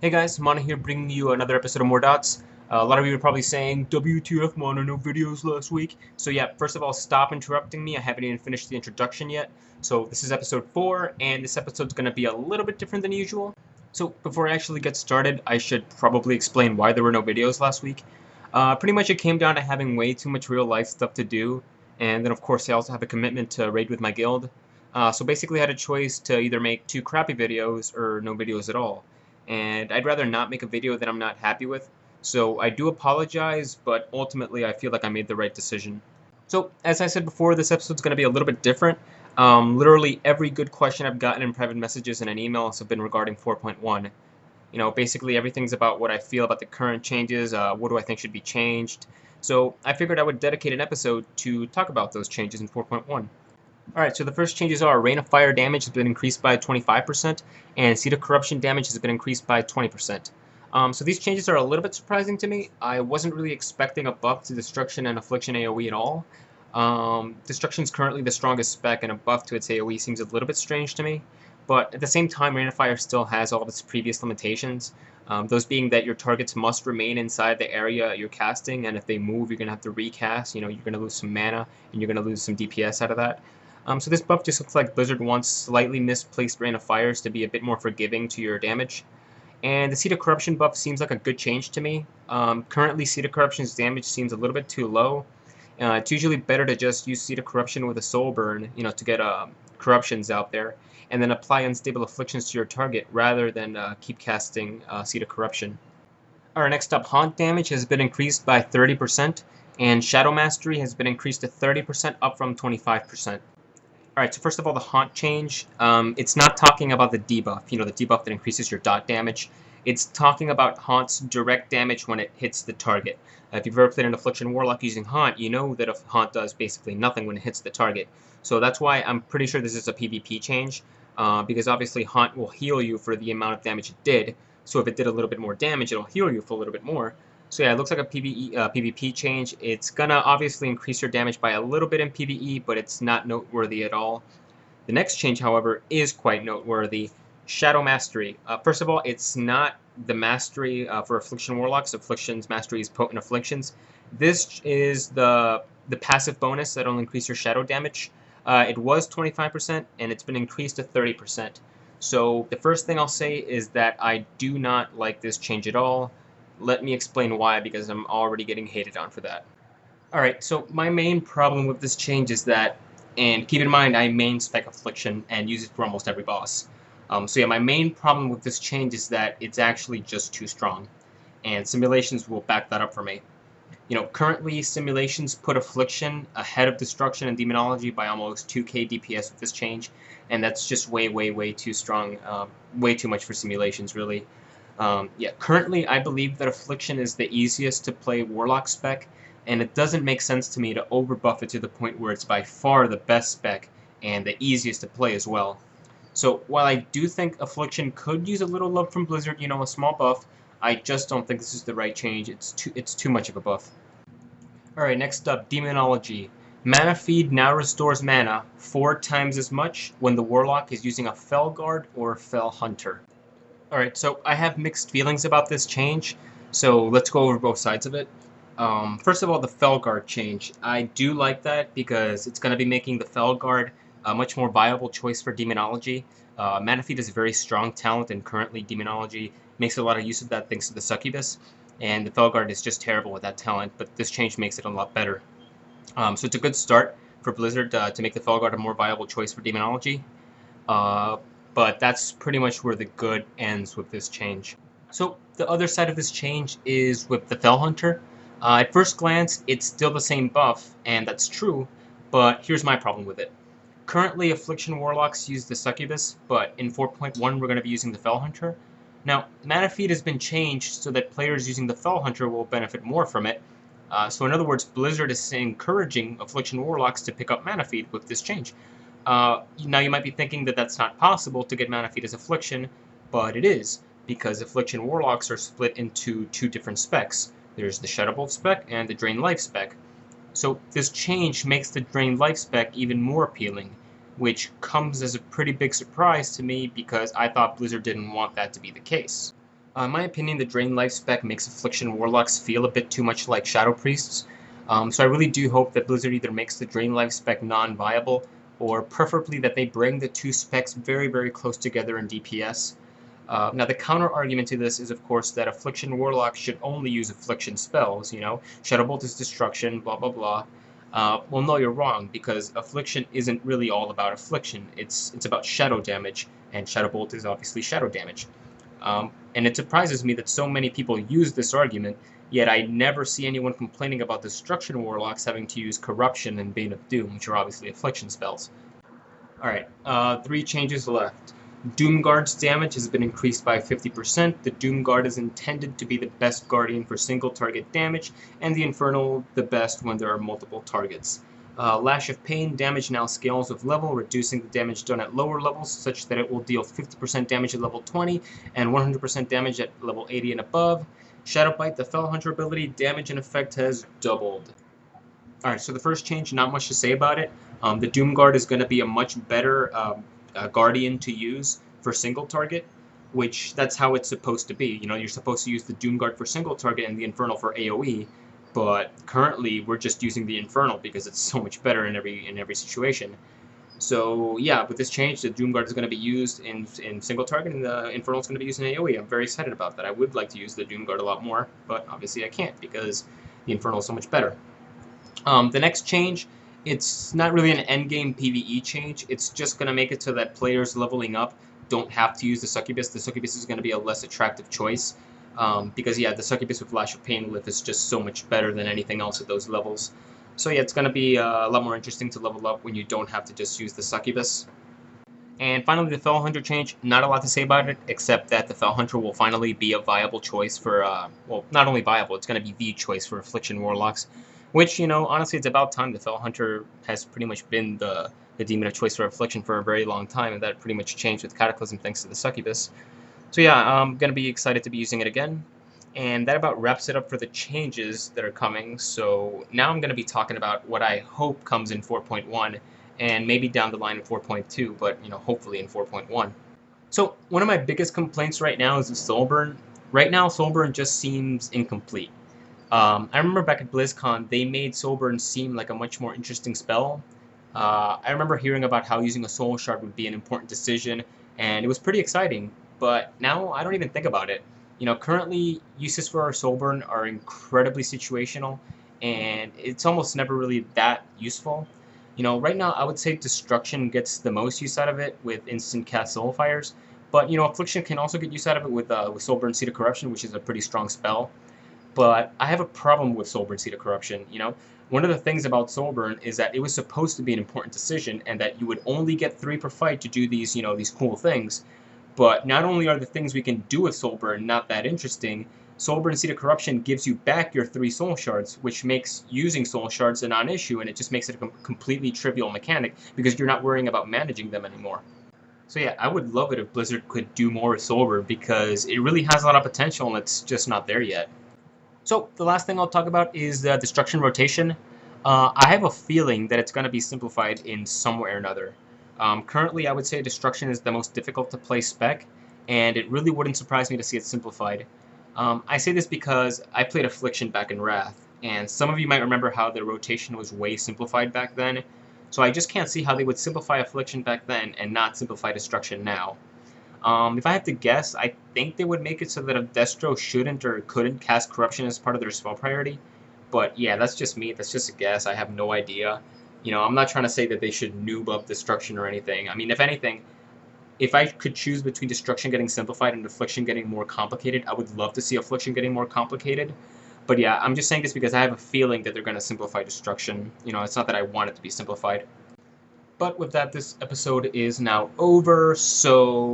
Hey guys, Mana here bringing you another episode of More Dots. A lot of you are probably saying, WTF Mana, no videos last week. So yeah, first of all, stop interrupting me. I haven't even finished the introduction yet. So this is episode 4, and this episode's going to be a little bit different than usual. So before I actually get started, I should probably explain why there were no videos last week. Pretty much it came down to having way too much real life stuff to do, and then of course I also have a commitment to raid with my guild. So basically I had a choice to either make 2 crappy videos or no videos at all. And I'd rather not make a video that I'm not happy with. So I do apologize, but ultimately I feel like I made the right decision. So as I said before, this episode's going to be a little bit different. Literally every good question I've gotten in private messages and in emails have been regarding 4.1. You know, basically everything's about what I feel about the current changes, what do I think should be changed. So I figured I would dedicate an episode to talk about those changes in 4.1. Alright, so the first changes are Rain of Fire damage has been increased by 25%, and Seed of Corruption damage has been increased by 20%. So these changes are a little bit surprising to me. I wasn't really expecting a buff to Destruction and Affliction AoE at all. Destruction is currently the strongest spec, and a buff to its AoE seems a little bit strange to me. But at the same time, Rain of Fire still has all of its previous limitations. Those being that your targets must remain inside the area you're casting, and if they move, you're going to have to recast. You know, you're going to lose some mana, and you're going to lose some DPS out of that. So this buff just looks like Blizzard wants slightly misplaced Rain of Fires to be a bit more forgiving to your damage. And the Seed of Corruption buff seems like a good change to me. Currently, Seed of Corruption's damage seems a little bit too low. It's usually better to just use Seed of Corruption with a Soul Burn, you know, to get corruptions out there, and then apply Unstable Afflictions to your target rather than keep casting Seed of Corruption. Alright, next up, Haunt damage has been increased by 30%, and Shadow Mastery has been increased to 30%, up from 25%. Alright, so first of all, the Haunt change, it's not talking about the debuff, you know, the debuff that increases your dot damage. It's talking about Haunt's direct damage when it hits the target. If you've ever played an Affliction Warlock using Haunt, you know that a Haunt does basically nothing when it hits the target. So that's why I'm pretty sure this is a PvP change, because obviously Haunt will heal you for the amount of damage it did. So if it did a little bit more damage, it'll heal you for a little bit more. So yeah, it looks like a PvP change. It's gonna obviously increase your damage by a little bit in PvE, but it's not noteworthy at all. The next change, however, is quite noteworthy. Shadow Mastery. First of all, it's not the mastery for Affliction Warlocks. Affliction's mastery is Potent Afflictions. This is the passive bonus that'll increase your shadow damage. It was 25%, and it's been increased to 30%. So the first thing I'll say is that I do not like this change at all. Let me explain why, because I'm already getting hated on for that. Alright, so my main problem with this change is that, and keep in mind I main spec Affliction and use it for almost every boss. So yeah, my main problem with this change is that it's actually just too strong, and simulations will back that up for me. You know, currently simulations put Affliction ahead of Destruction and Demonology by almost 2k DPS with this change, and that's just way too strong, way too much for simulations, really. Yeah, currently I believe that Affliction is the easiest to play Warlock spec, and it doesn't make sense to me to overbuff it to the point where it's by far the best spec and the easiest to play as well. So while I do think Affliction could use a little love from Blizzard, you know, a small buff, I just don't think this is the right change. It's too much of a buff. Alright, next up, Demonology. Mana Feed now restores mana 4 times as much when the Warlock is using a Felguard or Fel Hunter. Alright, so I have mixed feelings about this change, so let's go over both sides of it. First of all, the Felguard change. I do like that because it's going to be making the Felguard a much more viable choice for Demonology. Mana Feed is a very strong talent, and currently Demonology makes a lot of use of that thanks to the Succubus, and the Felguard is just terrible with that talent, but this change makes it a lot better. So it's a good start for Blizzard to make the Felguard a more viable choice for Demonology. But that's pretty much where the good ends with this change. So the other side of this change is with the Fel Hunter. At first glance, it's still the same buff, and that's true, but here's my problem with it. Currently, Affliction Warlocks use the Succubus, but in 4.1 we're going to be using the Fel Hunter. Now, Mana Feed has been changed so that players using the Fel Hunter will benefit more from it. So in other words, Blizzard is encouraging Affliction Warlocks to pick up Mana Feed with this change. Now you might be thinking that that's not possible to get Mana Feed as Affliction, but it is, because Affliction Warlocks are split into 2 different specs. There's the Shadow Bolt spec and the Drain Life spec. So this change makes the Drain Life spec even more appealing, which comes as a pretty big surprise to me because I thought Blizzard didn't want that to be the case. In my opinion, the Drain Life spec makes Affliction Warlocks feel a bit too much like Shadow Priests. So I really do hope that Blizzard either makes the Drain Life spec non-viable, or preferably that they bring the two specs very, very close together in DPS. Now, the counter-argument to this is, of course, that Affliction Warlocks should only use Affliction spells, Shadow Bolt is destruction, blah, blah, blah. Well, no, you're wrong, because Affliction isn't really all about Affliction. It's about Shadow damage, and Shadow Bolt is obviously Shadow damage. And it surprises me that so many people use this argument, yet I never see anyone complaining about Destruction Warlocks having to use Corruption and Bane of Doom, which are obviously Affliction spells. Alright, 3 changes left. Doomguard's damage has been increased by 50%. The Doomguard is intended to be the best Guardian for single target damage, and the Infernal the best when there are multiple targets. Lash of Pain damage now scales with level, reducing the damage done at lower levels such that it will deal 50% damage at level 20 and 100% damage at level 80 and above. Shadow Bite, the Fell Hunter ability, damage and effect has doubled. Alright, so the first change, not much to say about it. The Doomguard is going to be a much better Guardian to use for single target, which that's how it's supposed to be. You're supposed to use the Doomguard for single target and the Infernal for AoE. But currently, we're just using the Infernal because it's so much better in every situation. So yeah, with this change, the Doomguard is going to be used in single target, and the Infernal is going to be used in AoE. I'm very excited about that. I would like to use the Doomguard a lot more, but obviously I can't because the Infernal is so much better. The next change, it's not really an endgame PvE change. It's just going to make it so that players leveling up don't have to use the Succubus. The Succubus is going to be a less attractive choice. Because yeah, the Succubus with Lash of Pain lift is just so much better than anything else at those levels. So yeah, it's going to be a lot more interesting to level up when you don't have to just use the Succubus. And finally, the Fell Hunter change, not a lot to say about it, except that the Fell Hunter will finally be a viable choice for, well, not only viable, it's going to be the choice for Affliction Warlocks, which, honestly, it's about time. The Fell Hunter has pretty much been the demon of choice for Affliction for a very long time, and that pretty much changed with Cataclysm thanks to the Succubus. So yeah, I'm going to be excited to be using it again. And that about wraps it up for the changes that are coming. So now I'm going to be talking about what I hope comes in 4.1 and maybe down the line in 4.2, but hopefully in 4.1. So one of my biggest complaints right now is the Soulburn. Right now, Soulburn just seems incomplete. I remember back at BlizzCon, they made Soulburn seem like a much more interesting spell. I remember hearing about how using a Soul Shard would be an important decision, and it was pretty exciting. But now I don't even think about it. Currently uses for our Soulburn are incredibly situational, and it's almost never really that useful. Right now I would say Destruction gets the most use out of it with instant cast Soulfires, but Affliction can also get use out of it with Soulburn Seed of Corruption, which is a pretty strong spell. But I have a problem with Soulburn Seed of Corruption. One of the things about Soulburn is that it was supposed to be an important decision, and that you would only get 3 per fight to do these, these cool things. But not only are the things we can do with Soulburn not that interesting, Soulburn Seed of Corruption gives you back your 3 Soul Shards, which makes using Soul Shards a non-issue, and it just makes it a completely trivial mechanic, because you're not worrying about managing them anymore. So yeah, I would love it if Blizzard could do more with Soulburn, because it really has a lot of potential, and it's just not there yet. So the last thing I'll talk about is the Destruction Rotation. I have a feeling that it's going to be simplified in some way or another. Currently, I would say Destruction is the most difficult to play spec, and it really wouldn't surprise me to see it simplified. I say this because I played Affliction back in Wrath, and some of you might remember how the rotation was way simplified back then, so I just can't see how they would simplify Affliction back then and not simplify Destruction now. If I have to guess, I think they would make it so that a Destro shouldn't or couldn't cast Corruption as part of their spell priority, but yeah, that's just me, that's just a guess, I have no idea. I'm not trying to say that they should noob up Destruction or anything. I mean, if anything, if I could choose between Destruction getting simplified and Affliction getting more complicated, I would love to see Affliction getting more complicated. But yeah, I'm just saying this because I have a feeling that they're going to simplify Destruction. It's not that I want it to be simplified. But with that, this episode is now over, so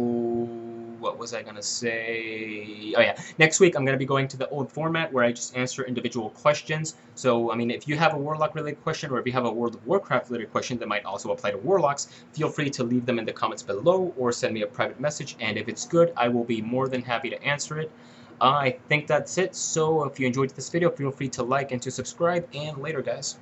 what was I going to say? Oh yeah, next week I'm going to be going to the old format where I just answer individual questions. So, I mean, if you have a Warlock-related question, or if you have a World of Warcraft-related question that might also apply to Warlocks, feel free to leave them in the comments below, or send me a private message, and if it's good, I will be more than happy to answer it. I think that's it, so if you enjoyed this video, feel free to like and to subscribe, and later, guys.